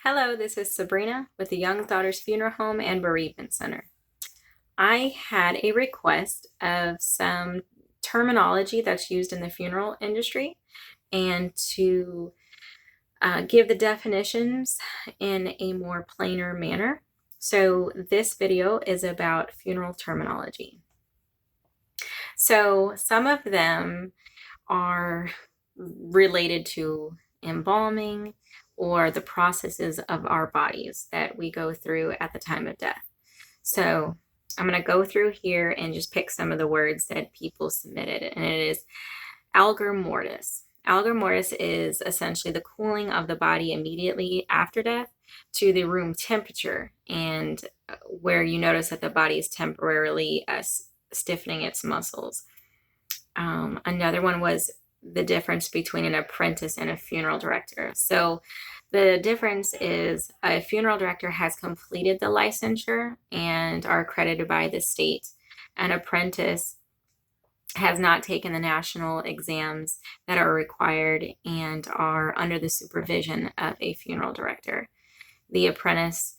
Hello, this is Sabrina with the Young Daughters Funeral Home and Bereavement Center. I had a request of some terminology that's used in the funeral industry and to give the definitions in a more plainer manner. So this video is about funeral terminology. So some of them are related to embalming or the processes of our bodies that we go through at the time of death. So I'm going to go through here and just pick some of the words that people submitted, and it is algor mortis. Algor mortis is essentially the cooling of the body immediately after death to the room temperature, and where you notice that the body is temporarily stiffening its muscles. Another one was the difference between an apprentice and a funeral director. So the difference is a funeral director has completed the licensure and are accredited by the state. An apprentice has not taken the national exams that are required and are under the supervision of a funeral director. The apprentice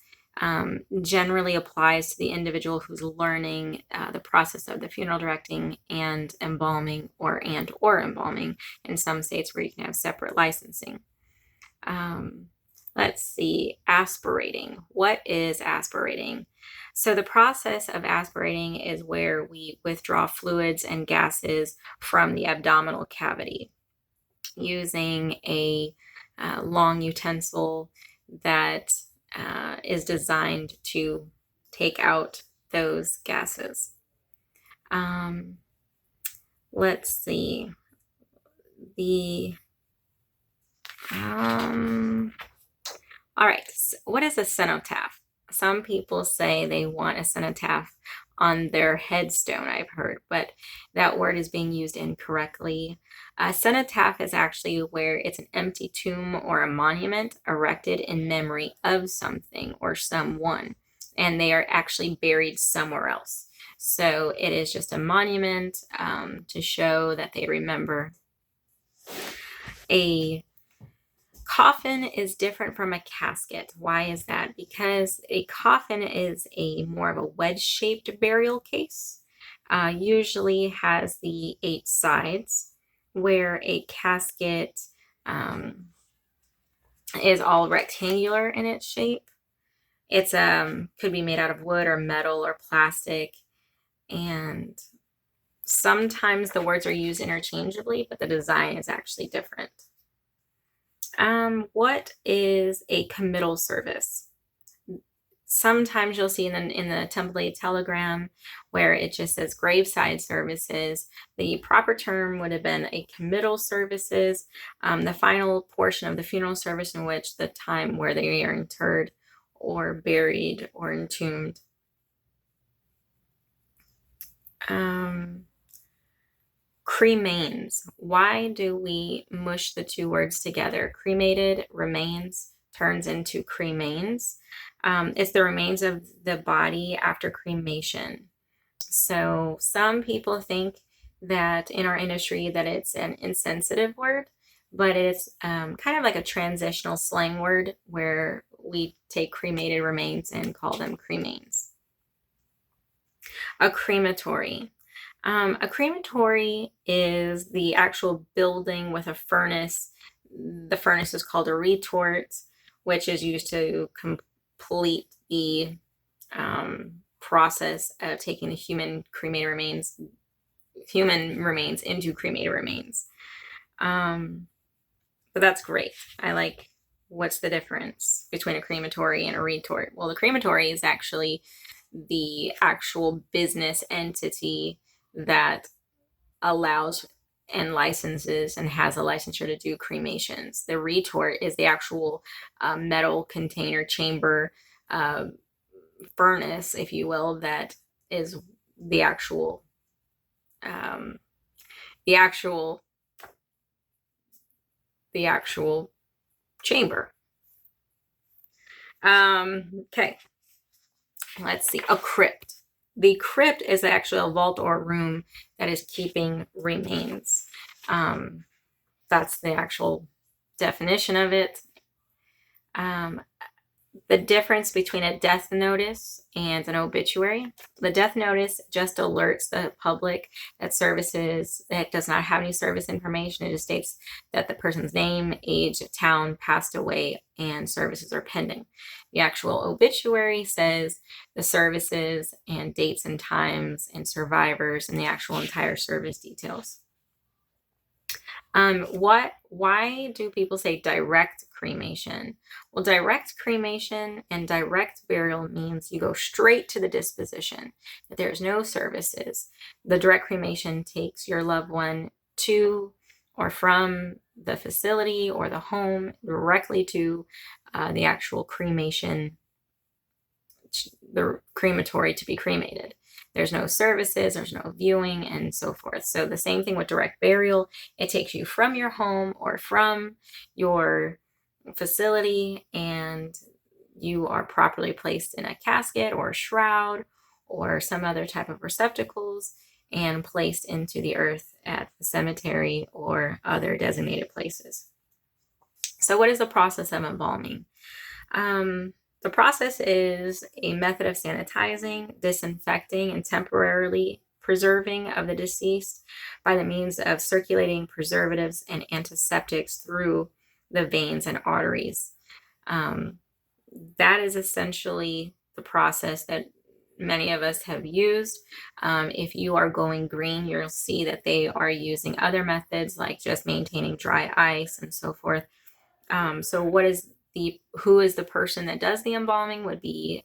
generally applies to the individual who's learning the process of the funeral directing and embalming, or embalming in some states where you can have separate licensing. Let's see, aspirating. What is aspirating? So the process of aspirating is where we withdraw fluids and gases from the abdominal cavity using a long utensil that is designed to take out those gases. Let's see. All right, so what is a cenotaph? Some people say they want a cenotaph on their headstone, I've heard, but that word is being used incorrectly. A cenotaph is actually where it's an empty tomb or a monument erected in memory of something or someone, and they are actually buried somewhere else. So it is just a monument to show that they remember. A coffin is different from a casket. Why is that? Because a coffin is a more of a wedge-shaped burial case. Usually has the 8 sides, where a casket is all rectangular in its shape. It's could be made out of wood or metal or plastic, and sometimes the words are used interchangeably, but the design is actually different. What is a committal service? Sometimes you'll see in the template telegram where it just says graveside services. The proper term would have been a committal services, the final portion of the funeral service, in which the time where they are interred or buried or entombed. Cremains. Why do we mush the two words together? Cremated remains turns into cremains. It's the remains of the body after cremation. So some people think that in our industry that it's an insensitive word, but it's kind of like a transitional slang word where we take cremated remains and call them cremains. A crematory. A crematory is the actual building with a furnace. The furnace is called a retort, which is used to complete the process of taking the human remains into cremated remains. But that's great. I like, what's the difference between a crematory and a retort? Well, the crematory is actually the actual business entity that allows and licenses and has a licensure to do cremations. The retort is the actual metal container chamber furnace, if you will, that is the actual chamber. Okay, let's see. A crypt. The crypt is actually a vault or room that is keeping remains. That's the actual definition of it. the difference between a death notice and an obituary. The death notice just alerts the public that services, it does not have any service information. It just states that the person's name, age, town, passed away, and services are pending. The actual obituary says the services and dates and times and survivors and the actual entire service details. Why do people say direct cremation? Well, direct cremation and direct burial means you go straight to the disposition, that there's no services. The direct cremation takes your loved one to or from the facility or the home directly to the actual cremation, the crematory to be cremated. There's no services, there's no viewing, and so forth. So the same thing with direct burial. It takes you from your home or from your facility, and you are properly placed in a casket or a shroud or some other type of receptacles and placed into the earth at the cemetery or other designated places. So what is the process of embalming? The process is a method of sanitizing, disinfecting, and temporarily preserving of the deceased by the means of circulating preservatives and antiseptics through the veins and arteries. That is essentially the process that many of us have used. If you are going green, you'll see that they are using other methods like just maintaining dry ice and so forth. So who is the person that does the embalming would be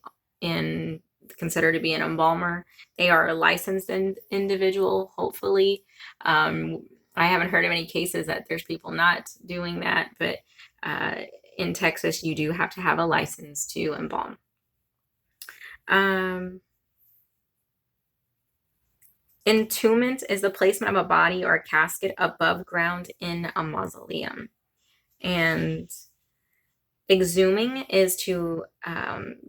considered to be an embalmer. They are a licensed individual, hopefully. I haven't heard of any cases that there's people not doing that, but in Texas, you do have to have a license to embalm. Entombment is the placement of a body or a casket above ground in a mausoleum. And exhuming is to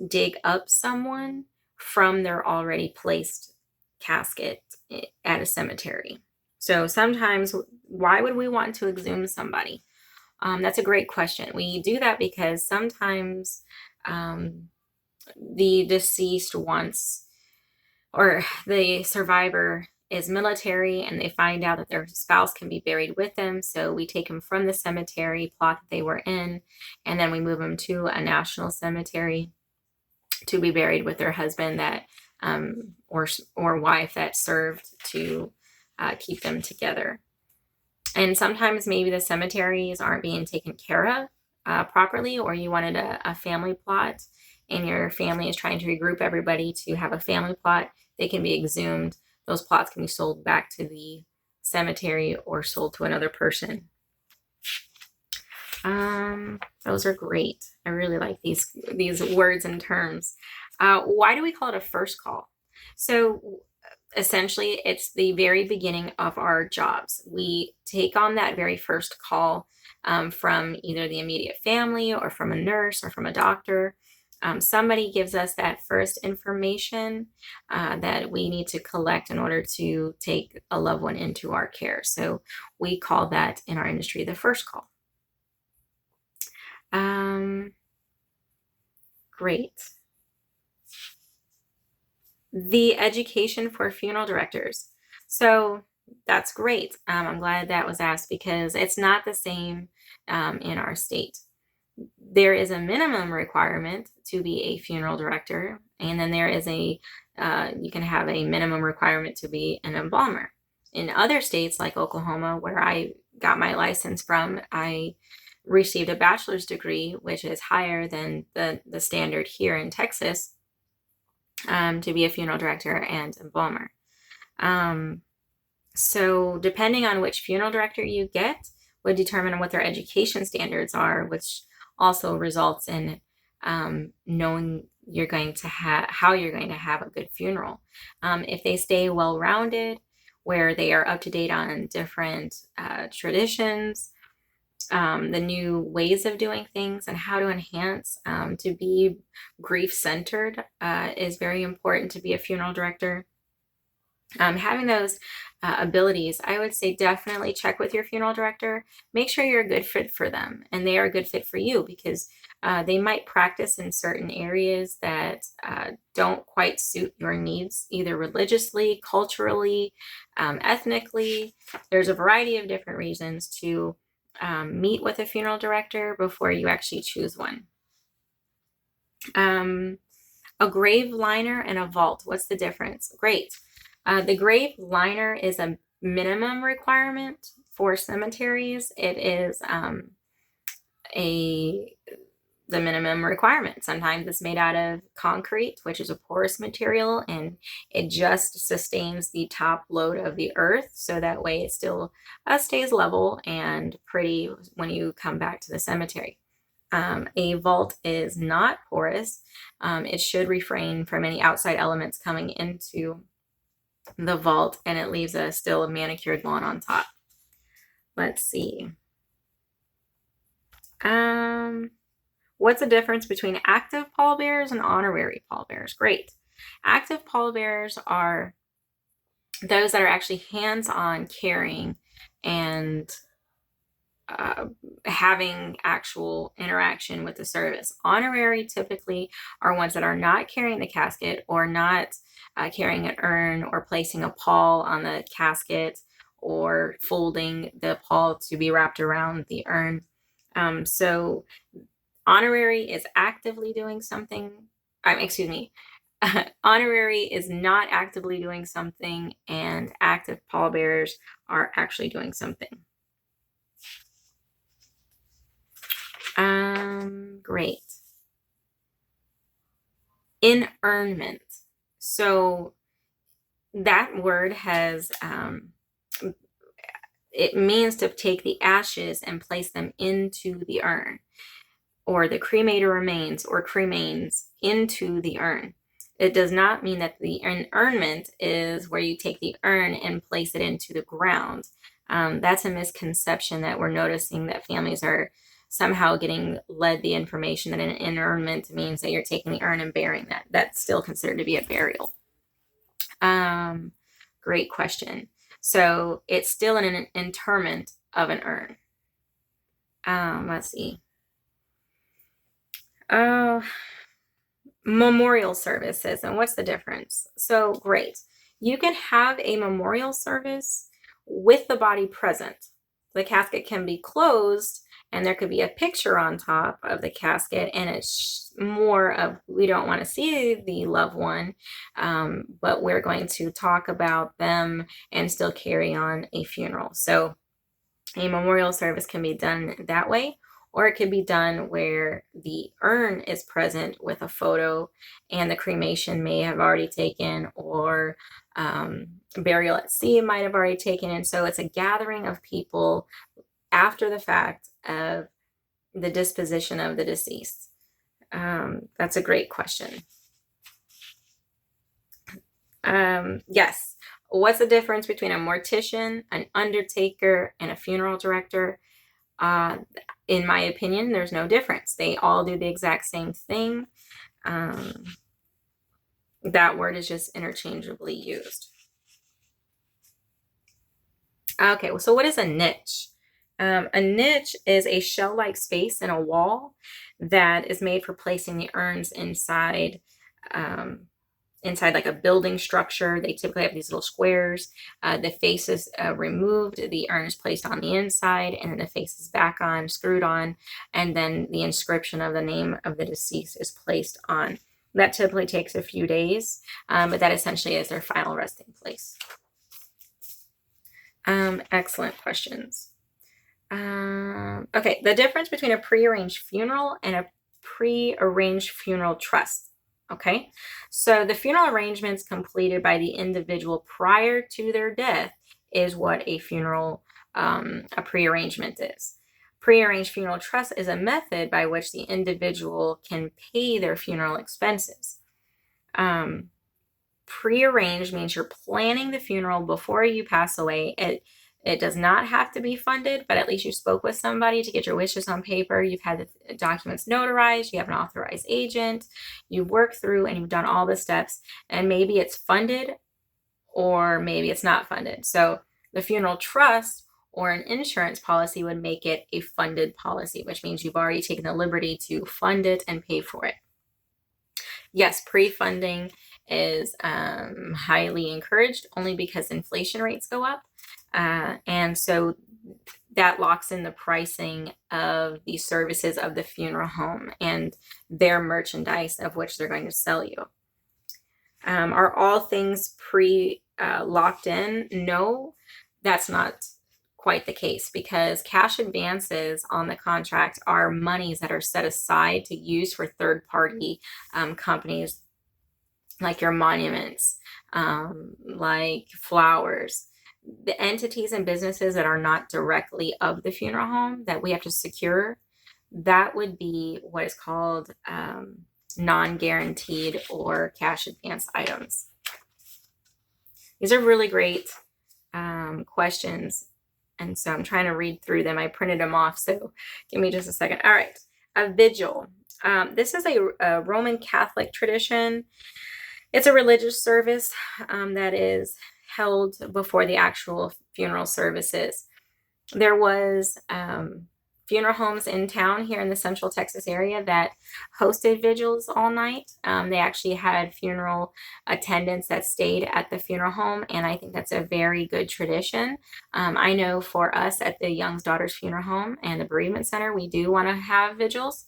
dig up someone from their already placed casket at a cemetery. So sometimes, why would we want to exhume somebody? That's a great question. We do that because sometimes the deceased wants, or the survivor is military and they find out that their spouse can be buried with them. So we take them from the cemetery plot that they were in, and then we move them to a national cemetery to be buried with their husband that or wife that served to keep them together. And sometimes maybe the cemeteries aren't being taken care of properly, or you wanted a family plot and your family is trying to regroup everybody to have a family plot. They can be exhumed. Those plots can be sold back to the cemetery or sold to another person. Those are great. I really like these words and terms. Why do we call it a first call? So essentially, it's the very beginning of our jobs. We take on that very first call from either the immediate family or from a nurse or from a doctor. Somebody gives us that first information that we need to collect in order to take a loved one into our care. So we call that in our industry the first call. Great. The education for funeral directors. So that's great. I'm glad that was asked because it's not the same in our state. There is a minimum requirement to be a funeral director, and then there is you can have a minimum requirement to be an embalmer. In other states like Oklahoma, where I got my license from, I received a bachelor's degree, which is higher than the standard here in Texas to be a funeral director and embalmer. So depending on which funeral director you get would determine what their education standards are, which also results in knowing how you're going to have a good funeral. If they stay well-rounded, where they are up to date on different traditions, the new ways of doing things and how to enhance, to be grief-centered is very important to be a funeral director. Having those abilities, I would say definitely check with your funeral director. Make sure you're a good fit for them and they are a good fit for you, because they might practice in certain areas that don't quite suit your needs, either religiously, culturally, ethnically. There's a variety of different reasons to meet with a funeral director before you actually choose one. A grave liner and a vault, what's the difference? Great. The grave liner is a minimum requirement for cemeteries. It is the minimum requirement. Sometimes it's made out of concrete, which is a porous material, and it just sustains the top load of the earth, so that way it still stays level and pretty when you come back to the cemetery. A vault is not porous. It should refrain from any outside elements coming into the vault, and it leaves still a manicured lawn on top. Let's see. What's the difference between active pallbearers and honorary pallbearers? Great. Active pallbearers are those that are actually hands-on carrying and having actual interaction with the service. Honorary typically are ones that are not carrying the casket, or not carrying an urn, or placing a pall on the casket, or folding the pall to be wrapped around the urn. So honorary is actively doing something. Excuse me. Honorary is not actively doing something, and active pallbearers are actually doing something. Great. Internment. So that word has, it means to take the ashes and place them into the urn, or the cremated remains or cremains into the urn. It does not mean that the internment is where you take the urn and place it into the ground. That's a misconception that we're noticing, that families are somehow getting led the information that an internment means that you're taking the urn and burying that. That's still considered to be a burial. Great question. So it's still an interment of an urn. Let's see. Memorial services, and what's the difference? So great. You can have a memorial service with the body present. The casket can be closed, and there could be a picture on top of the casket, and it's more of, we don't want to see the loved one, but we're going to talk about them and still carry on a funeral. So a memorial service can be done that way, or it could be done where the urn is present with a photo, and the cremation may have already taken, or burial at sea might have already taken. And so it's a gathering of people after the fact of the disposition of the deceased. That's a great question. Yes. What's the difference between a mortician, an undertaker, and a funeral director? In my opinion, there's no difference. They all do the exact same thing. That word is just interchangeably used. Okay, so what is a niche? A niche is a shell-like space in a wall that is made for placing the urns inside, inside like a building structure. They typically have these little squares. The face is removed, the urn is placed on the inside, and then the face is back on, screwed on, and then the inscription of the name of the deceased is placed on. That typically takes a few days, but that essentially is their final resting place. Excellent questions. Okay, the difference between a prearranged funeral and a prearranged funeral trust. Okay, so the funeral arrangements completed by the individual prior to their death is what a funeral, a prearrangement is. Prearranged funeral trust is a method by which the individual can pay their funeral expenses. Prearranged means you're planning the funeral before you pass away. It does not have to be funded, but at least you spoke with somebody to get your wishes on paper. You've had the documents notarized. You have an authorized agent. You've worked through and you've done all the steps, and maybe it's funded or maybe it's not funded. So the funeral trust or an insurance policy would make it a funded policy, which means you've already taken the liberty to fund it and pay for it. Yes, pre-funding is highly encouraged only because inflation rates go up. And so that locks in the pricing of the services of the funeral home and their merchandise of which they're going to sell you. Are all things locked in? No, that's not quite the case, because cash advances on the contract are monies that are set aside to use for third-party companies, like your monuments, like flowers. The entities and businesses that are not directly of the funeral home that we have to secure, that would be what is called non-guaranteed or cash advance items. These are really great questions, and so I'm trying to read through them. I printed them off, so give me just a second. All right, a vigil. This is a Roman Catholic tradition. It's a religious service that is held before the actual funeral services. There was funeral homes in town here in the Central Texas area that hosted vigils all night. They actually had funeral attendants that stayed at the funeral home, and I think that's a very good tradition. I know for us at the Young's Daughters Funeral Home and the Bereavement Center, we do want to have vigils.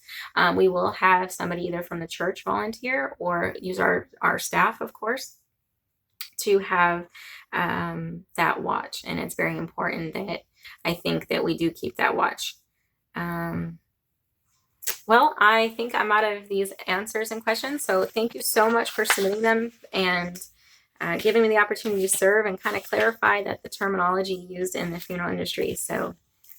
We will have somebody either from the church volunteer or use our staff, of course, to have that watch. And it's very important that I think that we do keep that watch. Well, I think I'm out of these answers and questions. So thank you so much for submitting them and giving me the opportunity to serve and kind of clarify that the terminology used in the funeral industry. So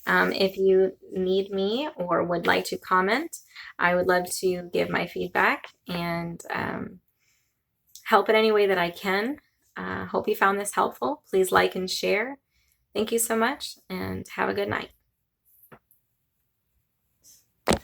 if you need me or would like to comment, I would love to give my feedback and help in any way that I can. Hope you found this helpful. Please like and share. Thank you so much, and have a good night.